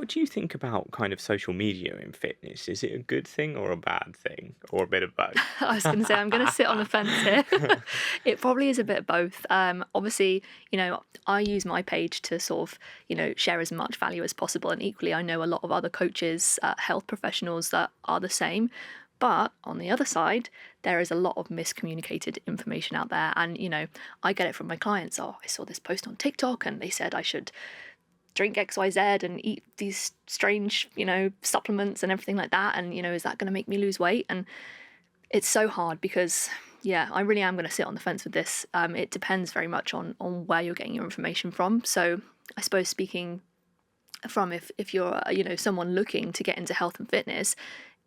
What do you think about kind of social media in fitness? Is it a good thing or a bad thing, or a bit of both? I was going to say, I'm going to sit on the fence here. It probably is a bit of both. Obviously, I use my page to sort of, share as much value as possible. And equally, I know a lot of other coaches, health professionals that are the same. But on the other side, there is a lot of miscommunicated information out there. And, I get it from my clients. Oh, I saw this post on TikTok and they said I should drink XYZ and eat these strange, supplements and everything like that. And, is that going to make me lose weight? And it's so hard because, yeah, I really am going to sit on the fence with this. It depends very much on where you're getting your information from. So I suppose speaking from if you're, someone looking to get into health and fitness,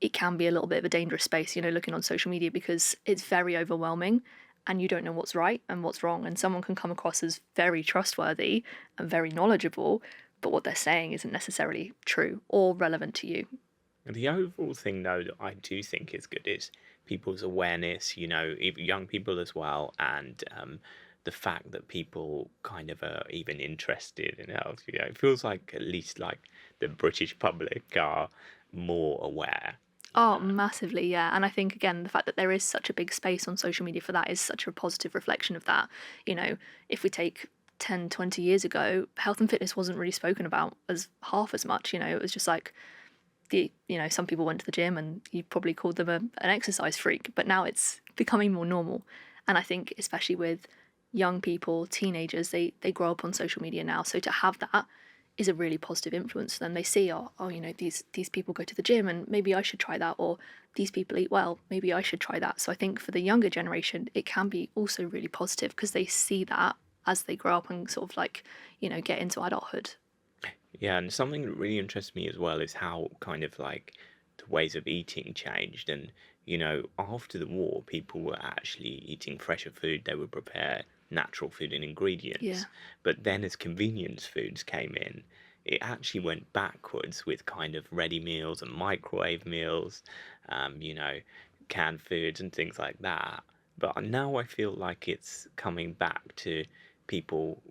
it can be a little bit of a dangerous space, looking on social media because it's very overwhelming and you don't know what's right and what's wrong. And someone can come across as very trustworthy and very knowledgeable, but what they're saying isn't necessarily true or relevant to you. The overall thing, though, that I do think is good is people's awareness, even young people as well, and the fact that people kind of are even interested in health. It feels like at least like the British public are more aware. Oh, massively, yeah. And I think, again, the fact that there is such a big space on social media for that is such a positive reflection of that. If we take 10, 20 years ago, health and fitness wasn't really spoken about as half as much. It was just like some people went to the gym and you probably called them an exercise freak, but now it's becoming more normal. And I think especially with young people, teenagers, they grow up on social media now. So to have that is a really positive influence. Then they see, these people go to the gym and maybe I should try that, or these people eat well, maybe I should try that. So I think for the younger generation, it can be also really positive because they see that as they grow up and sort of get into adulthood. Yeah, and something that really interests me as well is how kind of like the ways of eating changed. And, after the war, people were actually eating fresher food. They would prepare natural food and ingredients. Yeah. But then as convenience foods came in, it actually went backwards with kind of ready meals and microwave meals, canned foods and things like that. But now I feel like it's coming back to people,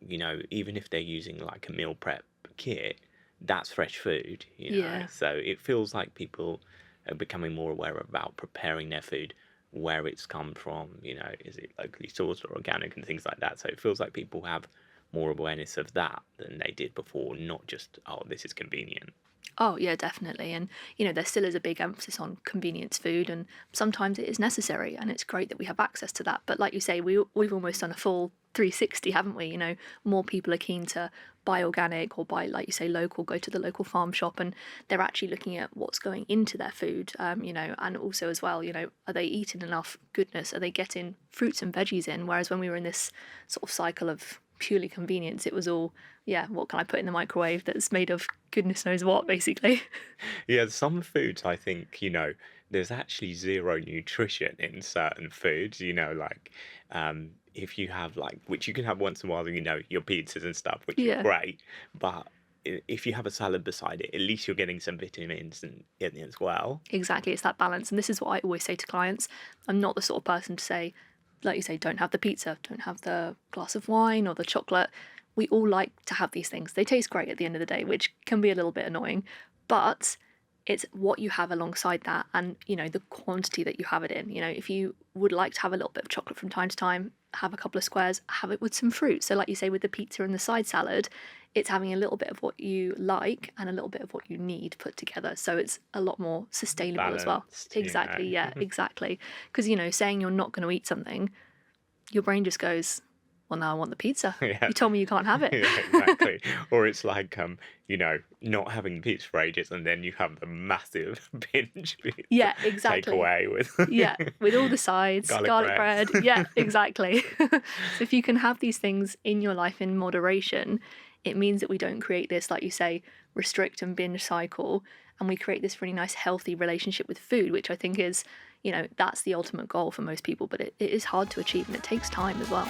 even if they're using like a meal prep kit, that's fresh food, Yeah. So it feels like people are becoming more aware about preparing their food, where it's come from, is it locally sourced or organic and things like that. So it feels like people have more awareness of that than they did before, not just, oh, this is convenient. Oh, yeah, definitely. And, there still is a big emphasis on convenience food, and sometimes it is necessary, and it's great that we have access to that. But like you say, we've almost done a full 360, haven't we? More people are keen to buy organic or buy, like you say, local, go to the local farm shop, and they're actually looking at what's going into their food, and also as well, are they eating enough goodness? Are they getting fruits and veggies in? Whereas when we were in this sort of cycle of purely convenience, it was all, what can I put in the microwave that's made of goodness knows what, basically. Yeah, some foods, I think, there's actually zero nutrition in certain foods, if you have which you can have once in a while, your pizzas and stuff, which Yeah. are great, but if you have a salad beside it, at least you're getting some vitamins in it as well. Exactly, it's that balance. And this is what I always say to clients. I'm not the sort of person to say, like you say, don't have the pizza, don't have the glass of wine or the chocolate. We all like to have these things. They taste great at the end of the day, which can be a little bit annoying, but it's what you have alongside that and, the quantity that you have it in. If you would like to have a little bit of chocolate from time to time, have a couple of squares, have it with some fruit. So like you say, with the pizza and the side salad, it's having a little bit of what you like and a little bit of what you need put together. So it's a lot more sustainable as well. Balanced, Exactly, yeah, exactly. Because, saying you're not going to eat something, your brain just goes, well, now I want the pizza. Yeah. You told me you can't have it. Yeah, exactly. Or it's like, not having the pizza for ages and then you have the massive binge pizza Yeah, exactly. takeaway with Yeah, with all the sides, garlic bread. Yeah, exactly. So if you can have these things in your life in moderation, it means that we don't create this, like you say, restrict and binge cycle, and we create this really nice, healthy relationship with food, which I think is, that's the ultimate goal for most people, but it is hard to achieve and it takes time as well.